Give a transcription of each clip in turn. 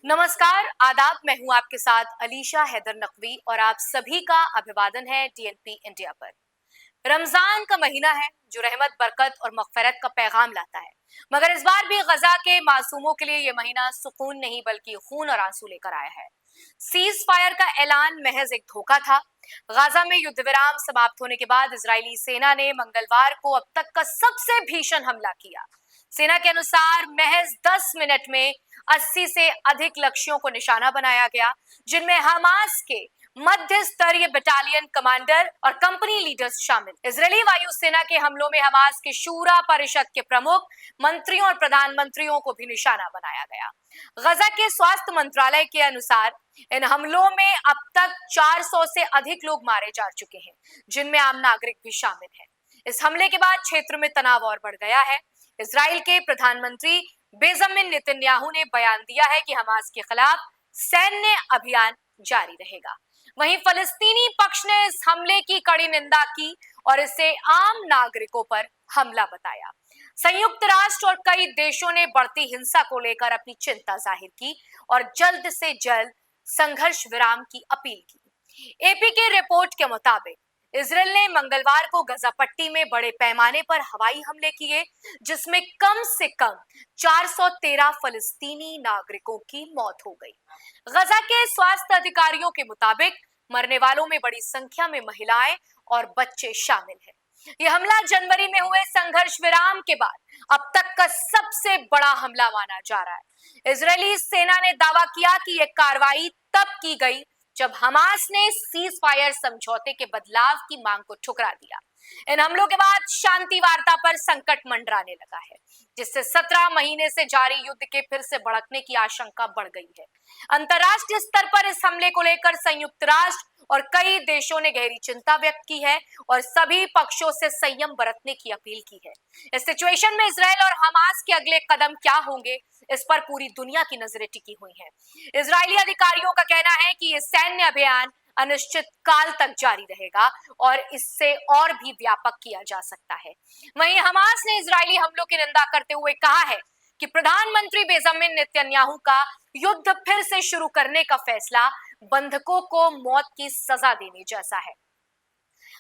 नमस्कार, आदाब। मैं हूं आपके साथ अलीशा हैदर नकवी और आप सभी का अभिवादन है डीएनपी इंडिया पर। रमजान का महीना है जो रहमत, बरकत और मगफिरत का पैगाम लाता है। मगर इस बार भी गजा के मासूमों के लिए यह महीना सुकून नहीं बल्कि खून और आंसू लेकर आया है। सीज फायर का ऐलान महज एक धोखा था। गाजा में युद्ध विराम समाप्त होने के बाद इजरायली सेना ने मंगलवार को अब तक का सबसे भीषण हमला किया। सेना के अनुसार महज 10 मिनट में 80 से अधिक लक्ष्यों को निशाना बनाया गया, जिनमें हमास के मध्य स्तरीय बटालियन कमांडर और कंपनी लीडर्स शामिल। इजरायली वायुसेना के हमलों में हमास के शूरा परिषद के प्रमुख, मंत्रियों और प्रधानमंत्रियों को भी निशाना बनाया गया। गजा के स्वास्थ्य मंत्रालय के अनुसार इन हमलों में अब तक 400 से अधिक लोग मारे जा चुके हैं, जिनमें आम नागरिक भी शामिल हैं। इस हमले के बाद क्षेत्र में तनाव और बढ़ गया है। इजराइल के प्रधानमंत्री बेंजामिन नेतन्याहू ने बयान दिया है कि हमास के खिलाफ सैन्य अभियान जारी रहेगा। वहीं फलस्तीनी पक्ष ने इस हमले की कड़ी निंदा की और इसे आम नागरिकों पर हमला बताया। संयुक्त राष्ट्र और कई देशों ने बढ़ती हिंसा को लेकर अपनी चिंता जाहिर की और जल्द से जल्द संघर्ष विराम की अपील की। एपी के रिपोर्ट के मुताबिक इजराइल ने मंगलवार को गजा पट्टी में बड़े पैमाने पर हवाई हमले किए, जिसमें कम से कम 413 फलस्तीनी नागरिकों की मौत हो गई। गजा के स्वास्थ्य अधिकारियों के मुताबिक मरने वालों में बड़ी संख्या में महिलाएं और बच्चे शामिल हैं। यह हमला जनवरी में हुए संघर्ष विराम के बाद अब तक का सबसे बड़ा हमला माना जा रहा है। इजरायली सेना ने दावा किया कि यह कार्रवाई तब की गई जब हमास ने सीज फायर समझौते के बदलाव की मांग को ठुकरा दिया। इन हमलों के बाद शांति वार्ता पर संकट मंडराने लगा है, जिससे 17 महीने से जारी युद्ध के फिर से भड़कने की आशंका बढ़ गई है। अंतर्राष्ट्रीय स्तर पर इस हमले को लेकर संयुक्त राष्ट्र और कई देशों ने गहरी चिंता व्यक्त की है और सभी पक्षों से संयम बरतने की अपील की है। इस सिचुएशन में इजराइल और हमास के अगले कदम क्या होंगे, इस पर पूरी दुनिया की नजरें टिकी हुई हैं। इजरायली अधिकारियों का कहना है कि ये सैन्य अभियान अनिश्चित काल तक जारी रहेगा और इससे और भी व्यापक किया जा सकता है। वहीं हमास ने इजरायली हमलों की निंदा करते हुए कहा है कि प्रधानमंत्री बेंजामिन नेतन्याहू का युद्ध फिर से शुरू करने का फैसला बंधकों को मौत की सजा देने जैसा है।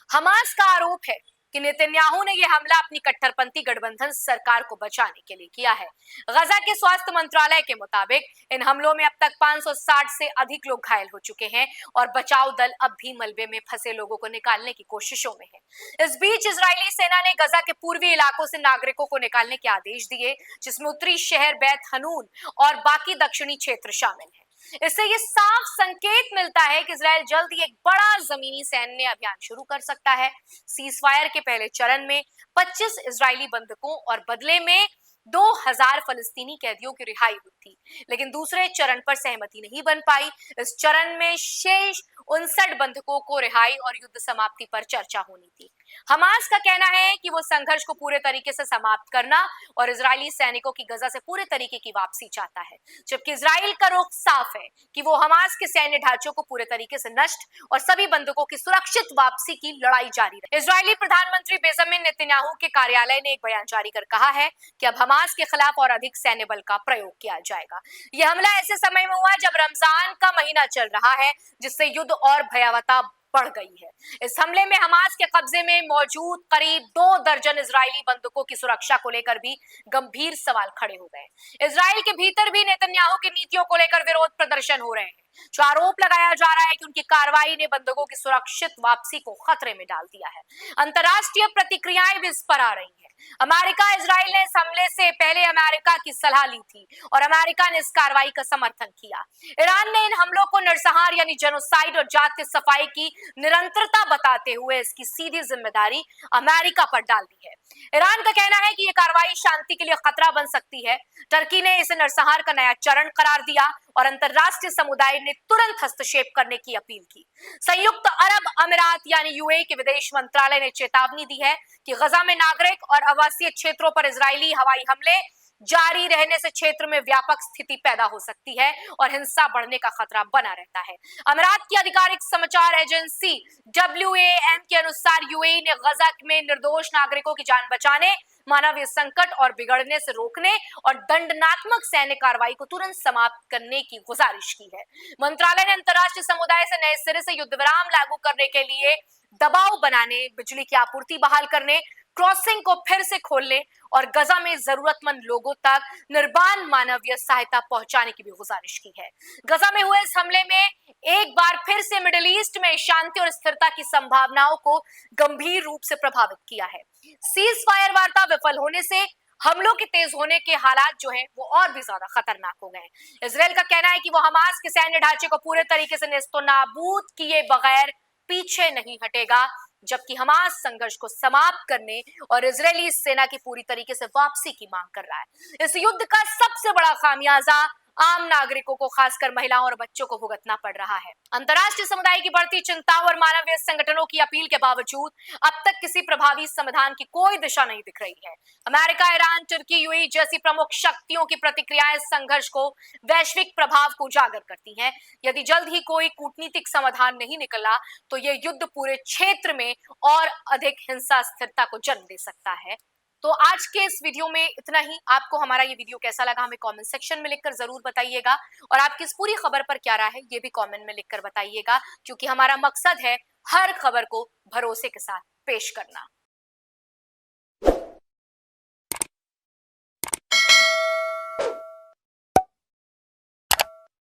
हमास का आरोप है कि नेतन्याहू ने यह हमला अपनी कट्टरपंथी गठबंधन सरकार को बचाने के लिए किया है। गजा के स्वास्थ्य मंत्रालय के मुताबिक इन हमलों में अब तक 560 से अधिक लोग घायल हो चुके हैं और बचाव दल अब भी मलबे में फंसे लोगों को निकालने की कोशिशों में है। इस बीच इजरायली सेना ने गजा के पूर्वी इलाकों से नागरिकों को निकालने के आदेश दिए, जिसमें उत्तरी शहर बैत हनून और बाकी दक्षिणी क्षेत्र शामिल है। इससे ये साफ संकेत मिलता है कि इजराइल जल्द ही एक बड़ा जमीनी सैन्य अभियान शुरू कर सकता है। सीज फायर के पहले चरण में 25 इजरायली बंधकों और बदले में 2000 फलस्तीनी कैदियों की रिहाई हुई थी, लेकिन दूसरे चरण पर सहमति नहीं बन पाई। इस चरण में शेष 59 बंधकों को रिहाई और युद्ध समाप्ति पर चर्चा होनी थी। हमास का कहना है कि वो संघर्ष को पूरे तरीके से समाप्त करना और इजरायली सैनिकों की गजा से पूरे तरीके की वापसी चाहता है, जबकि इजराइल का रुख साफ है कि वो हमास के सैन्य ढांचों को पूरे तरीके से नष्ट और सभी बंधकों की सुरक्षित वापसी की लड़ाई जारी रहे। इजरायली प्रधानमंत्री बेंजामिन नेतन्याहू के कार्यालय ने एक बयान जारी कर कहा है कि अब हमास के खिलाफ और अधिक सैन्य बल का प्रयोग किया जाएगा। यह हमला ऐसे समय में हुआ जब रमजान का महीना चल रहा है, जिससे युद्ध और भयावहता बढ़ गई है। इस हमले में हमास के कब्जे में मौजूद करीब 2 दर्जन इजरायली बंधकों की सुरक्षा को लेकर भी गंभीर सवाल खड़े हो गए। इजराइल के भीतर भी नेतन्याहू की नीतियों को लेकर विरोध प्रदर्शन हो रहे हैं, जो आरोप लगाया जा रहा है कि उनकी कार्रवाई ने बंधकों की सुरक्षित वापसी को खतरे में डाल दिया है। अंतर्राष्ट्रीय प्रतिक्रियाएं भी इस पर आ रही हैं। अमेरिका, इजराइल ने इस हमले से पहले अमेरिका की सलाह ली थी और अमेरिका ने इस कार्रवाई का समर्थन किया। ईरान ने इन हमलों को नरसंहार यानी जेनोसाइड और जातीय सफाई की निरंतरता बताते हुए इसकी सीधी जिम्मेदारी अमेरिका पर डाल दी है। ईरान का कहना है कि यह कार्रवाई शांति के लिए खतरा बन सकती है। टर्की ने इसे नरसंहार का नया चरण करार दिया और अंतर्राष्ट्रीय समुदाय ने तुरंत हस्तक्षेप करने की अपील की। संयुक्त अरब अमीरात यानी यूएई के विदेश मंत्रालय ने चेतावनी दी है कि गजा में नागरिक और आवासीय क्षेत्रों पर इजरायली हवाई हमले जारी रहने से क्षेत्र में व्यापक स्थिति पैदा हो सकती है और हिंसा बढ़ने का खतरा बना रहता है। अमीरात की आधिकारिक समाचार एजेंसी WAM के अनुसार यूएई ने गजा में निर्दोष नागरिकों की जान बचाने, मानवीय संकट और बिगड़ने से रोकने और दंडात्मक सैन्य कार्रवाई को तुरंत समाप्त करने की गुजारिश की है। मंत्रालय ने अंतर्राष्ट्रीय समुदाय से नए सिरे से युद्ध विराम लागू करने के लिए दबाव बनाने, बिजली की आपूर्ति बहाल करने, क्रॉसिंग को फिर से खोलने और गजा में जरूरतमंद लोगों तक निर्बाध मानवीय सहायता पहुंचाने की भी गुजारिश की है। गजा में हुए इस हमले में एक बार फिर से मिडिल ईस्ट में शांति और स्थिरता की संभावनाओं को गंभीर रूप से प्रभावित किया है। सीज फायर वार्ता विफल होने से हमलों के तेज होने के हालात जो हैं वो और भी ज्यादा खतरनाक हो गए हैं। इजराइल का कहना है कि वो हमास के सैन्य ढांचे को पूरे तरीके से नेस्तनाबूद किए बगैर पीछे नहीं हटेगा, जबकि हमास संघर्ष को समाप्त करने और इजरायली सेना की पूरी तरीके से वापसी की मांग कर रहा है। इस युद्ध का सबसे बड़ा खामियाजा आम नागरिकों को, खासकर महिलाओं और बच्चों को भुगतना पड़ रहा है। अंतर्राष्ट्रीय समुदाय की बढ़ती चिंताओं और मानवीय संगठनों की अपील के बावजूद अब तक किसी प्रभावी समाधान की कोई दिशा नहीं दिख रही है। अमेरिका, ईरान, तुर्की, यूएई जैसी प्रमुख शक्तियों की प्रतिक्रियाएं संघर्ष को वैश्विक प्रभाव को उजागर करती हैं। यदि जल्द ही कोई कूटनीतिक समाधान नहीं निकला तो यह युद्ध पूरे क्षेत्र में और अधिक हिंसा स्थिरता को जन्म दे सकता है। तो आज के इस वीडियो में इतना ही। आपको हमारा ये वीडियो कैसा लगा हमें कमेंट सेक्शन में लिखकर जरूर बताइएगा और आपकी इस पूरी खबर पर क्या राय है ये भी कमेंट में लिखकर बताइएगा, क्योंकि हमारा मकसद है हर खबर को भरोसे के साथ पेश करना।